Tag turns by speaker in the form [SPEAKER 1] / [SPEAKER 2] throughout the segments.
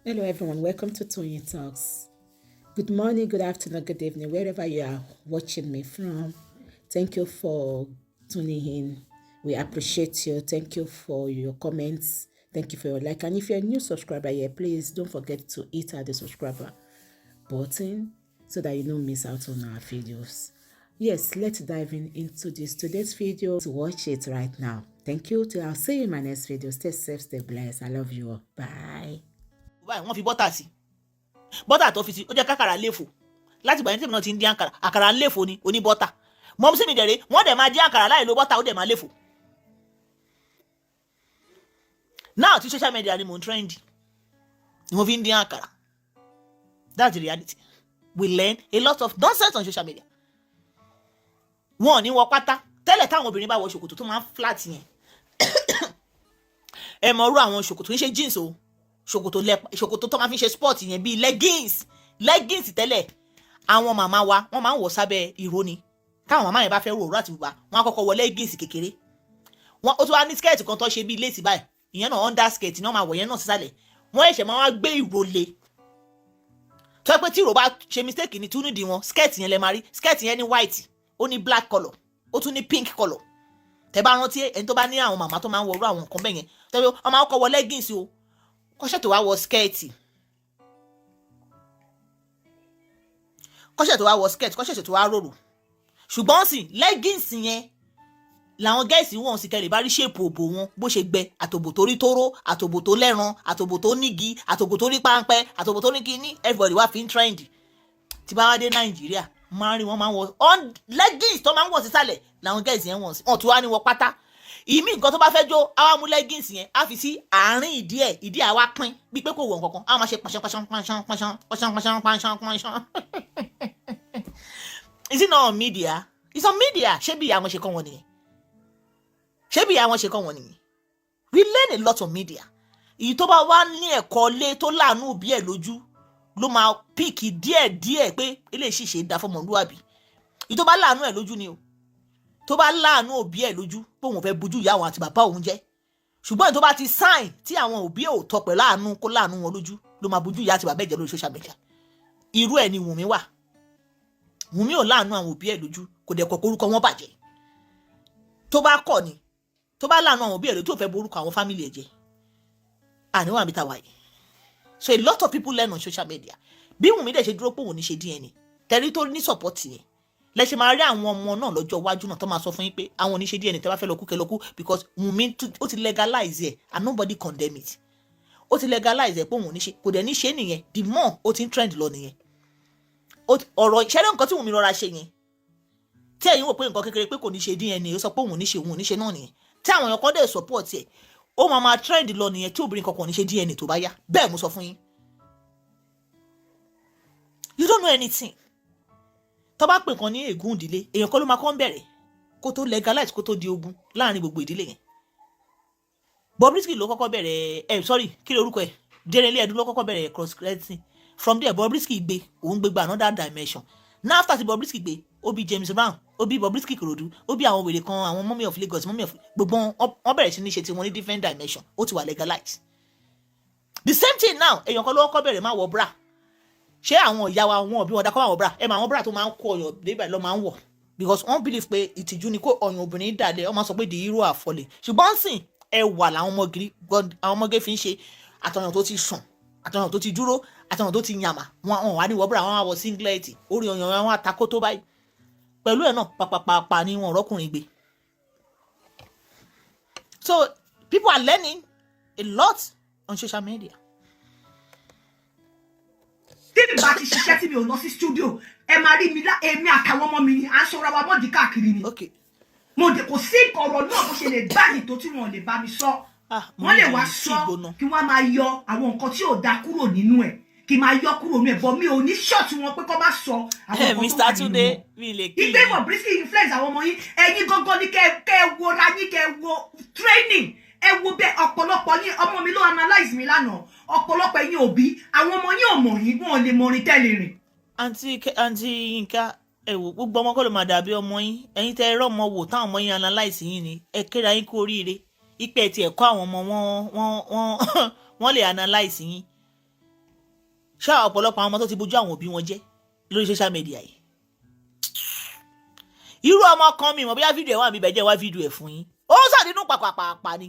[SPEAKER 1] Hello, everyone. Welcome to Tony Talks. Good morning, good afternoon, good evening, wherever you are watching me from. Thank you for tuning in. We appreciate you. Thank you for your comments. Thank you for your like. And if you're a new subscriber here, please don't forget to hit the subscriber button so that you don't miss out on our videos. Yes, let's dive into today's video. To watch it right now. Thank you. I'll see you in my next video. Stay safe, stay blessed. I love you all. Bye.
[SPEAKER 2] báyìí wọ́n fi bọ́tà sí bọ́tà tó fi sí ó jẹ́ kákàrà léfò láti ìgbà yẹn tèmi náà ti ń dín àkàrà léfò ni oní bọ́tà mọ́mú sí mi dẹ̀rẹ́ wọ́n dẹ̀ máa dín àkàrà láì lo bọ́tà ó dẹ̀ máa léfò. náà tí social media ni mò ń trendy ni mo fi ń dín àkàrà. That's the reality. We learn a lot of nonsense on social media. wọn ò ní wọ pátá tẹ́lẹ̀ táwọn obìnrin bá wọ ṣòkòtò tó máa ń flat yẹn ẹ mọ̀ orú àwọn ṣòkòtò ń ṣe jeans o ṣòkòtò tó máa fi ṣe sport yẹn bíi leggings tẹ́lẹ̀ àwọn màmá wa wọ́n máa ń wọ̀ sábẹ́ ìró ni táwọn màmá yẹn bá fẹ́ rò àti bùbá wọ́n á kọ́kọ́ wọ leggings kékeré wọ́n ó tún wá ní skirt kan tó ṣe bíi lace báyìí ìyẹn náà under skirt ni wọ́n máa wọ̀ yẹn náà sísàlẹ̀ wọ́n ẹ̀ṣẹ̀ máa wá gbé ìró le tó yẹ pé tí ìró bá ṣe mistake ní túnúdì wọn skirt yẹn lẹ máa rí skirt yẹn ní white ó ní black colour ó tún ní pink colour tẹ́ bá rántí ẹni tó bá ní àwọn màmá tó máa ń wọrú àwọn nǹkan bẹ́ẹ̀ yẹn tẹ́ wọ́n máa kọ́ wọ leggings o kọ́ṣẹ́ tó wá wọ skẹ́ẹ̀tì kọ́ṣẹ́ tó wá rorò ṣùgbọ́n sì leggings yẹn làwọn gẹ́ẹ̀sì wọn sì kẹ́lẹ̀ bá rí ṣèpù òbò wọn bó ṣe gbẹ àtòbò tó rí tóró àtòbò tó lẹ́ran àtòbò tó nígi àtòbò tó rí páńpẹ́ àtòbò tó ní kíní everybody wá fi ń trend tí bá wá dé Nàìjíríà máa rí wọn máa ń wọ leggings tó máa ń wọ̀ sísàlẹ̀ làwọn gẹ́ẹ̀sì yẹn wọ̀n sí wọn tún wá ní wọ pátá ìmí nǹkan tó bá fẹ́ jó àwa mú leggings yẹn á fi sí àárín ìdí àwa pín bí pé kò wọ̀ nǹkankan á máa ṣe pàṣán. Is it not on media? It's on media. ṣé bí àwọn ṣe kọ́ wọn nìyẹn? We learn a lot on media. Èyí tó bá wá ní ẹ̀kọ́ lé tó láàánú òbí ẹ̀ lójú ló máa píìkì díẹ̀ pé eléyìí ṣe dá fọmọlúwàbí. Èyí tó bá láàánú ẹ̀ lójú ni o. Tó bá láàánú òbí ẹ̀ lójú pé òun fẹ́ bójú ìyá àwọn àti bàbá òun jẹ́ ṣùgbọ́n tó bá ti sign tí àwọn òbí ò tọ́ pẹ̀ láàánú kó láàánú wọn lójú ló máa bójú ìyá àti bàbá ẹ̀ jẹ́ lórí social media. Irú ẹ̀ ni Wùnmí wà. Wùnmí ò láàánú àwọn òbí ẹ̀ lójú kò dẹ̀ kọ̀ kórúkọ wọn bàjẹ́. Tó bá kọ̀ ni tó bá láàánú àwọn òbí ẹ̀ lójú tó fẹ́ borúkọ àwọn family ẹ̀ jẹ́ àníwá mi ta wáyé. So a lot of people learn on social media. Bí Wùnmí dẹ̀ ṣe dúró pé òun ní ṣe DNA tẹ̀rí tó ní support yẹn lẹ́sẹ̀ máa rí àwọn ọmọ náà lọ́jọ́ iwájú náà tó máa sọ fún yín pé àwọn oníṣe DNA tẹ́ bá fẹ́ lọ kú kẹ́ lọ kú because Wùnmí ó ti legalize ẹ̀ and nobody condemn it. Ó ti legalize ẹ̀ pé òun oníṣe kò dẹ̀ ní ṣe nìyẹn the more ó ti ń trend lọ nìyẹn. Ọ̀rọ̀ ìṣẹ́lẹ̀ nǹkan tí Wùnmí rọra ṣe yẹn tí ẹ̀yin wò pé nǹkan kékeré pé kò ní ṣe DNA ó sọ pé òun oníṣe náà nìyẹn tí àwọn èèyàn kan dẹ̀ support ẹ̀ ó máa trend lọ nìyẹn tí obìnrin kankan ní ṣe DNA tó bá yá bẹ́ẹ̀ mo sọ fún yín. You don't know anything. Tó bá pè kan ní ègún ìdílé èèyàn kan ló máa kọ́ ń bẹ̀rẹ̀ kó tó legalize kó tó di ogun láàrin gbogbo ìdílé yẹn. Bobrisky ló kọ́kọ́ bẹ̀rẹ̀ kí ló orúkọ ẹ̀ Dérelé Ẹ̀dùn ló kọ́kọ́ bẹ̀rẹ̀ cross dressing from there Bobrisky gbé òun gbégbá another dimension. Now after ti Bobrisky gbé ó bí James Brown ó bí Bobrisky Korodu ó bí àwọn wèrè kan àwọn Mummy of Lagos gbogbo wọn bẹ̀rẹ̀ sí ní ṣe tiwọn ní different dimension ó ti wà legalize. The same thing now èèyàn kan ló kọ́kọ́ bẹ̀rẹ̀ máa wọ bra ṣé àwọn ìyá wa wọn bí wọn dákọ́ àwọn bra ẹ máa wọn bra tó máa ń kó ọyàn débà lọ máa ń wọ̀ because wọ́n believe pé ìtìjú ni kó ọyàn obìnrin dàdé wọ́n máa sọ pé the hero are falling ṣùgbọ́n sìn ẹwà làwọn ọmọge fi ń ṣe àtọyàn tó ti sùn àtọyàn tó ti dúró àtọyàn tó ti yàmà wọn wà ní wọ bra wọn wá wọ singlet orí ọyàn wọn àtakó tó báyìí pẹ̀lú ẹ̀ náà pàpàpàpà ni wọn rọ́kùnrin gbé. So people are learning a lot on social media.
[SPEAKER 3] Tí mi bá ti ṣiṣẹ́ tí mi ò lọ sí studio ẹ máa rí mi èmi àtàwọn ọmọ mi ni à ń sọra wa mọ́ọ̀dì káàkiri ni. Mo dé kò sí ọ̀rọ̀ náà bó ṣe lè gbáyìí tó tí wọ́n lè bá mi sọ. Wọ́n lè wá sọ kí wọ́n máa yọ àwọn nǹkan tí ò da kúrò nínú ẹ̀ kí máa yọ kúrò nínú ẹ̀ bọ́ mi ò ní ṣọ́ọ̀tì wọn pé kọ́ bá sọ àwọn nǹkan tó wà nínú wọn. Ìgbé Bobrisky influence àwọn ọmọ yín ẹ̀yin gangan ni kẹ́ wo ra yín kẹ́ wo training ẹ wo bẹ ọ̀pọ̀lọpọ̀ yín ọmọ mi ló analyze mi lánàá ọ̀pọ̀lọpọ̀ yín òbí àwọn ọmọ yín ò mọ̀ yín wọn ò lè mọ orin tẹ́lẹ̀ rìn.
[SPEAKER 2] àǹtí Yínká ẹ wò gbogbo ọmọ kọ́ ló máa dàbí ọmọ yín ẹ̀yin tẹ́ ẹ rọ́ ọmọ wò táwọn ọmọ yín analyze yín ni ẹ kéra yín kú oríire ipe ti ẹ̀kọ́ àwọn ọmọ wọn lè analyze yín ṣá ọ̀pọ̀lọpọ̀ àwọn ọmọ tó ti bójú àwọn òbí wọn jẹ́ lórí social media yìí. Irú ọmọ kan mi mọ̀ bóyá fídíò ẹ̀ wà mí bẹ̀jẹ̀ wá fídíò ẹ̀ fún yín. Ó sọ̀dínú pàpàpàpà ni.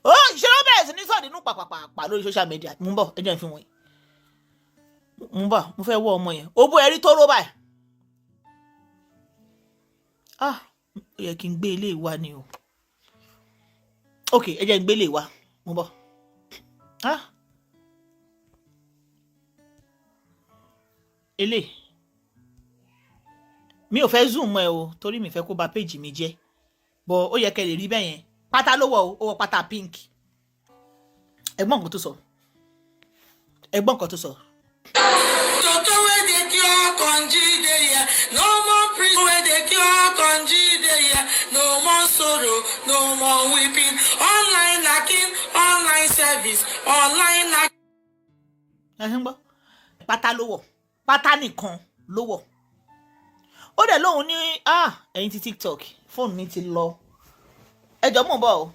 [SPEAKER 2] Ó ṣe ló bẹ̀rẹ̀ sí ní sọ̀dínú pàpàpàpà lórí social media. Mo ń bọ̀ ẹ jẹ́ n fi wọ̀nyí. Mo ń bọ̀ mo fẹ́ wọ ọmọ yẹn. Ó bó ẹrí tó ró báyìí. Ó yẹ kí n gbé ilé wa ni o. Ok ẹ jẹ́ n gbé ilé wa. Mo ń bọ̀. Ilé. Mi ò fẹ́ zoom ẹ o torí mi fẹ́ kó bà page mi jẹ́. But ó yẹ kẹ́ lè rí bẹ́ẹ̀ yẹn. Pátá ló wọ̀ o, ó wọ pátá pink. Ẹ̀gbọ́n nǹkan tó sọ. Ẹ̀gbọ́n nǹkan tó sọ.
[SPEAKER 4] Toto wey dey cure konji dey here, no more priest wey dey cure konji dey here, no more sorrow, no more weeping, online knacking, online service, online knacking.
[SPEAKER 2] Ẹ̀hìn gbọ́. Pátá ló wọ̀. Pátá nìkan ló wọ̀. Ó dẹ̀ lóhun ní ẹ̀yin ti TikTok fóònù mi ti lọ. Ẹjọ́ mò ń bọ̀ o.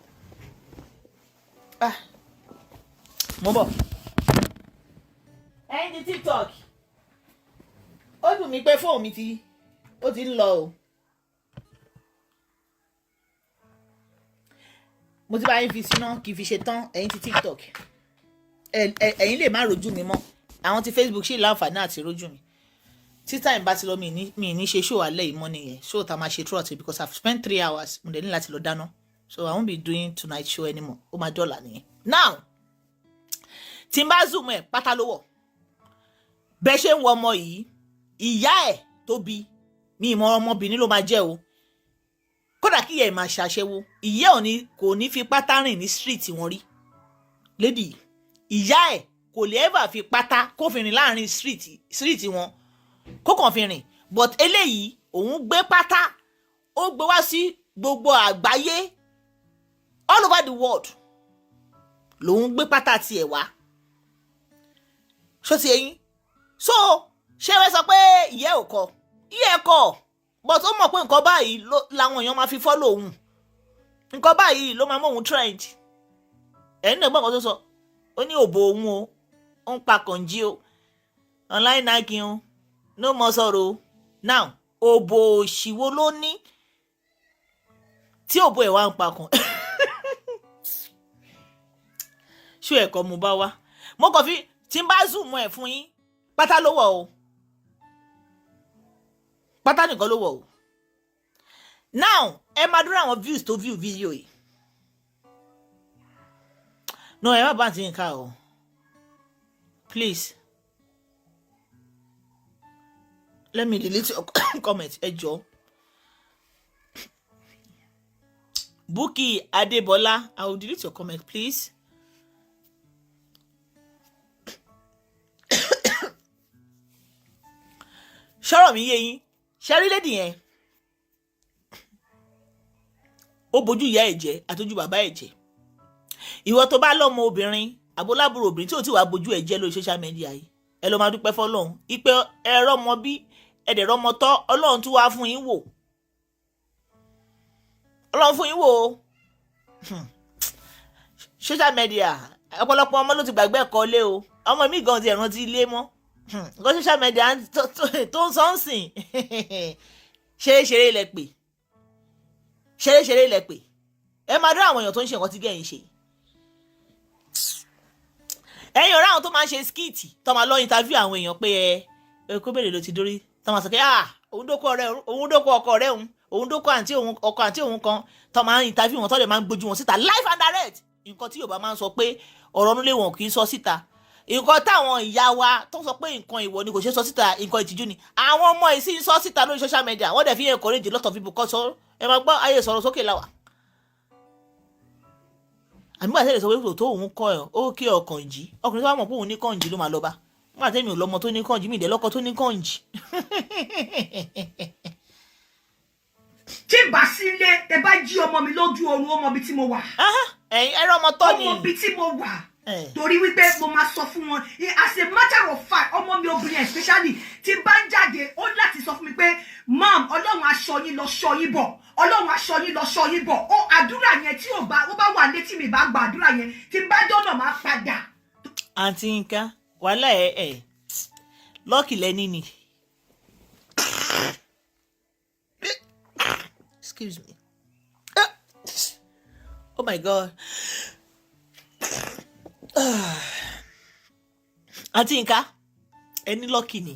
[SPEAKER 2] Mò ń bọ̀. Ẹ̀yin ti TikTok. Ó dùn mí pé fóònù mi ti ń lọ o. Mo ti bá yín fi síná kì í fi ṣe tán ẹ̀yin ti TikTok. Ẹ̀yin lè má rojú mi mọ́. Àwọn ti Facebook ṣì láǹfààní àti rojú mi. Tí time bá ti lọ mi ní ṣe show alẹ́ yìí mọ́ nìyẹn. Show tá máa ṣe throughout it because I've spent 3 hours. Mo dẹ̀ ní láti lọ dáná. So I won't be doing tonight show anymore. Ó máa dọ́là nìyẹn. Now, tí n bá zoom ẹ̀ pátá ló wọ̀. Bẹ́ẹ̀ ṣe ń wọ ọmọ yìí, ìyá ẹ̀ tó bí mi ìmọ̀ ọmọbìnrin ló máa jẹ́ o. Kódà kí ìyá ẹ̀ máa ṣàṣẹ́wó. Ìyá kò ní fi pátá rìn ní street wọn rí. Lady, ìyá ẹ̀ kò lè ever fi pátá kó fi rìn láàrin street wọn. Kó kàn fi rìn. But eléyìí, òun gbé pátá. Ó gbé wá sí gbogbo àgbáyé. All over the world lòun gbé pátá tiẹ̀ wá. Ṣó ti ẹ̀yin? So ṣé wẹ́ sọ pé ìyẹ́ ò kọ́? Ìyẹ́ kọ́. But ó mọ̀ pé nǹkan báyìí làwọn èèyàn máa fi follow òun. Nǹkan báyìí ló máa mú òun trend. Ẹ̀yin náà gbọ́n kan tó sọ. Ó ní òbò òun o. Ó ń pa kànjí o. Online knacking o. No more sorrow. Now òbò òṣìwò ló ní. Tí òbò ẹ̀ wá ń pa kan. Ṣé ẹ̀kọ́ mo bá wá? Mo kàn fi tí n bá zoom ẹ̀ fún yín. Pátá ló wọ̀ o. Pátá nìkan ló wọ̀ o. Now ẹ máa dúró àwọn views tó view video yìí. No ẹ má bá ti ń ká o. Please. Let me delete your comment. Ẹ jọ̀ọ́. Bukky Adebola, I will delete your comment, please. Ṣọ́rọ̀ mi yé yín. Ṣẹ́rí lady yẹn. Ó bojú ìyá ẹ̀ jẹ́ àtọ́jú bàbá ẹ̀ jẹ́. Ìwọ tó bá lọ́mọ obìnrin, àbólábùrò obìnrin tí ò tí wàá bojú ẹ̀ jẹ́ lórí social media yìí. Ẹ lọ máa dúpẹ́ fọ́lọ́run. Ipe ẹ̀rọ ọmọ bí ẹ̀dẹ̀rọ ọmọ tọ́ Ọlọ́run tún wá fún yín wò. Ọlọ́run fún yín wò o. Social media ọ̀pọ̀lọpọ̀ ọmọ ló ti gbàgbé ẹ̀kọ́ lé o. Ọmọ mi gan ti rántí ilé mọ́. Nǹkan social media tó ń sọ́nsìn. Ṣeré ilẹ̀ pè. Ṣeré ilẹ̀ pè. Ẹ máa dúró àwọn èèyàn tó ń ṣe nǹkan tí gẹ̀yìn ṣe. Ẹ̀yin ọ̀rẹ́ àwọn tó máa ń ṣe skit tó máa lọ interview àwọn èèyàn pé kó bèrè ló ti dórí. Tó máa sọ pé òun dókó ọkọ ọ̀rẹ́ òun dókó ọkọ àǹtí òun kan tó máa ń interview wọn tó lè máa ń gbójú wọn síta live and direct. Nǹkan tí Yorùbá máa ń sọ pé ọ̀rọ̀ nílé wọn kì í sọ síta. Nǹkan táwọn ìyá wa tó sọ pé nǹkan ìwọ ni kò ṣe sọ síta nǹkan ìtìjú ni. Àwọn ọmọ yìí sì ń sọ síta lórí social media. Wọ́n dẹ̀ fi encourage a lot of people kọ́ sọ ẹ máa gbọ́ ayé sọ̀rọ̀ sókè láwà. Àmì bàtẹ́ lè sọ pé tó òun kọ́ ẹ̀ ó kí ọkàn jí. Ọkùnrin tó bá mọ̀ pé òun ní kànjí ló máa lọ bá. Nígbà tẹ́mi ò lọ́mọ tó ní kànjí mi ìdẹ́ lọ́kọ tó ní kànjí.
[SPEAKER 3] Tí bá sílé tẹ bá jí ọmọ mi lójú oorun ọmọ bíi tí mo wà.
[SPEAKER 2] Ẹ̀yin ẹ̀rọ ọmọ tọ́ ni.
[SPEAKER 3] Ọmọ bíi tí mo wà. Torí wípé mo máa sọ fún wọn as a matter of fact ọmọ mi obìnrin especially tí bá ń jáde ó láti sọ fún mi pé mom Ọlọ́run aṣọ yín lọ ṣọ́ yín bọ̀ Ọlọ́run aṣọ yín lọ ṣọ́ yín bọ̀ ó àdúrà yẹn tí ó bá wà létí mi bá gba àdúrà yẹn tí bá dọ́nà máa padà.
[SPEAKER 2] Àǹtí Yínká wàhálà ẹ̀ lọ́ọ̀kì lẹ́ni ni. Excuse me. Oh my God. Àǹtí Yínká, ẹni lọ́ọ̀kì ni.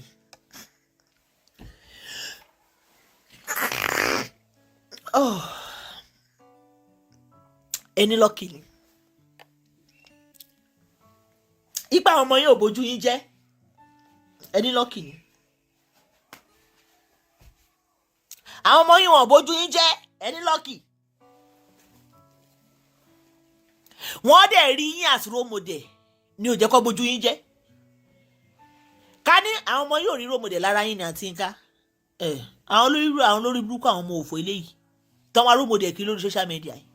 [SPEAKER 2] Ẹni lọ́ọ̀kì ni. Ipa àwọn ọmọ yín ò bójú yín jẹ́. Ẹni lọ́ọ̀kì ni. Àwọn ọmọ yín wọn ò bójú yín jẹ́. Ẹni lọ́ọ̀kì. Wọ́n dẹ̀ rí yín as role model ni ò jẹ́ kó bójú yín jẹ́. Ká ní àwọn ọmọ yóò rí role model lára yín ní Àǹtí Yínká. Àwọn olórí burúkú àwọn ọmọ òfò eléyìí tán wá role model kiri lórí social media yìí.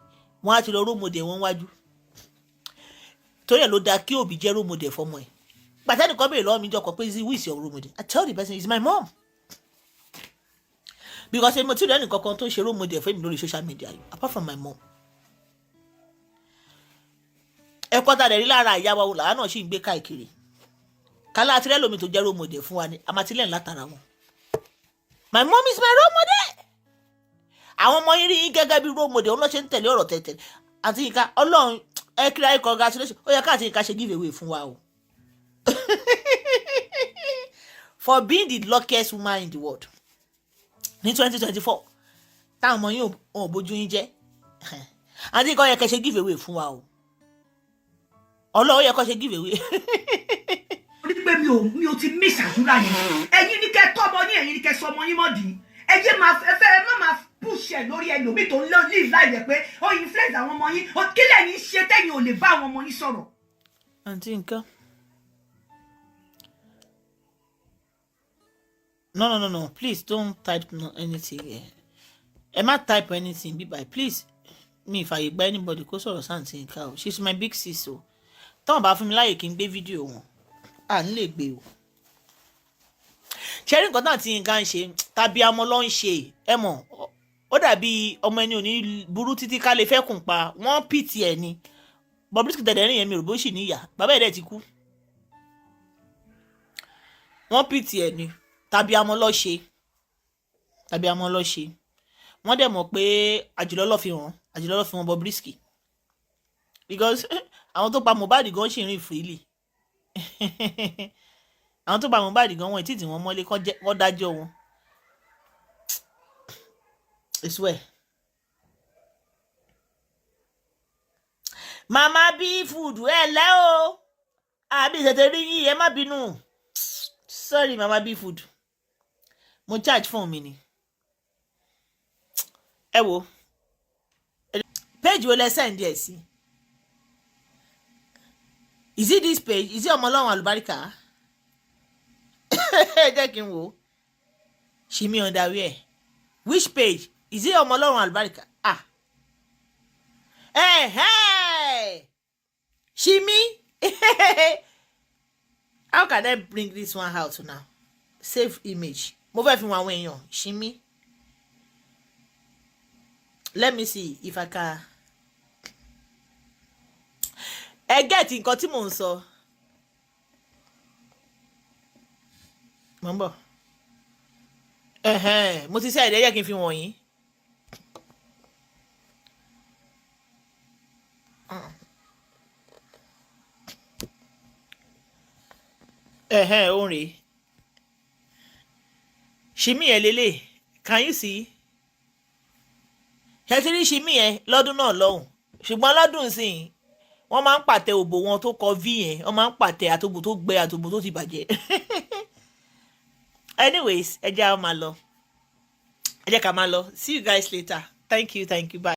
[SPEAKER 2] Wọ́n á ti lọ role model wọn wájú. Torí ẹ̀ ló dáa kí òbí jẹ́ role model fọmọ ẹ̀. Gbàtẹ́ nìkan béèrè lọ́wọ́ mi jọkọ̀ pé who is your role model? I tell the person it's my mom. Because mo ti rí ẹnì kankan tó ṣe role model fún mi lórí social media yìí apart from my mom. Ẹ̀kọ́ ta dẹ̀ rí lára ìyá wa làwọn náà sì ń gbé káàkiri. Kálá àti rẹ́lòmí tó jẹ́ role model fún wa ni àmàtílẹ̀ látara wọn. My mom is my role model. Àwọn ọmọ yín rí yín gẹ́gẹ́ bí role model ọlọ́ṣẹ́ ń tẹ̀lé ọ̀rọ̀ tẹ̀tẹ̀. Àǹtí Yínká Ọlọ́run ẹ kíra ẹ congratulation ó yẹ ká Àǹtí Yínká ṣe give away fún wa o. For being the luckiest woman in the world ní 2024 táwọn ọmọ yín ò bójú yín jẹ́. Àǹtí Yínká ó yẹ ká ṣe give away fún wa o. Ọlọ́run ó yẹ ká ṣe give away.
[SPEAKER 3] Ní pé mi ò ti miss àdúrà yẹn. Ẹ̀yin ní kẹ́ tọ́mọ yín, ẹ̀yin ní kẹ́ sọ ọmọ yín mọ́dì. Ẹ̀yin máa fẹ́ má máa push ẹ̀ lórí ẹlòmíì tó ń lọ live láì rẹ̀ pé ó influence àwọn ọmọ yín. Kí lẹ̀yin ṣe tẹ́yin ò lè bá àwọn ọmọ yín sọ̀rọ̀?
[SPEAKER 2] Àǹtí Yínká. No. Please don't type anything here. Ẹ má type anything bí báyìí. Please. Mi ìfàyè gba anybody kó sọ̀rọ̀ sí Àǹtí Yínká o. She's my big sis o. Táwọn bá fún mi láyè kí n gbé fídíò wọn. À ń lè gbé o. Ṣé rí nǹkan náà tí Yínká ń ṣe tàbí ọmọ ló ń ṣe ẹ mọ̀ ó dàbí ọmọ ẹni ò ní burú títí ká lè fẹ́ kùn pa wọ́n pìtì ẹ̀ ni. Bobrisky tẹ̀lé ẹ̀rín yẹn mi ò bó sì níyà bàbá ẹ̀ dẹ̀ ti kú. Wọ́n pìtì ẹ̀ ni tàbí ọmọ ló ṣe. Wọ́n dẹ̀ mọ̀ pé àjùlọ ló fi hàn Bobrisky. Because àwọn tó pa Mohbad gan ṣì rìn freely. Àwọn tó pa Mohbad gan wọn ìtìtì wọn mọ́lé kọ́ dájọ́ wọn. I swear. Mama B food ẹ lẹ́ o. Àbí ìṣẹ̀tẹ̀ rí yín ẹ má bínú. Sorry Mama B food. Mo charge fún mi ni. Ẹ wo. Page wo lẹ send ẹ sí? Is it this page? Is it Ọmọlọ́run Àlùbáríkà? Jẹ́ kí n wò. Ṣìmí underwear. Which page? Is it Ọmọlọ́run Àlùbáríkà? Ṣìmí. How can I bring this one out now? Save image. Mo fẹ́ fi wọn àwọn èèyàn. Ṣìmí. Let me see if I can. Ẹ gẹ́ẹ̀tì nǹkan tí mò ń sọ. Mo ń bọ̀. Mo ti ṣe ẹ̀dẹ́ yẹ kí n fi wọ̀nyí. Òun rèé. Ṣìmí ẹ̀ lélẹ̀. Can you see? Ṣé ti rí Ṣìmí ẹ̀ lọ́dún náà lọ́hùn? Ṣùgbọ́n lọ́dún sí i. Wọ́n máa ń pàtẹ òbò wọn tó kọ V yẹn wọ́n máa ń pàtẹ àtòbò tó gbẹ àtòbò tó ti bàjẹ́. Anyways ẹ jẹ́ ká máa lọ. See you guys later. Thank you bye.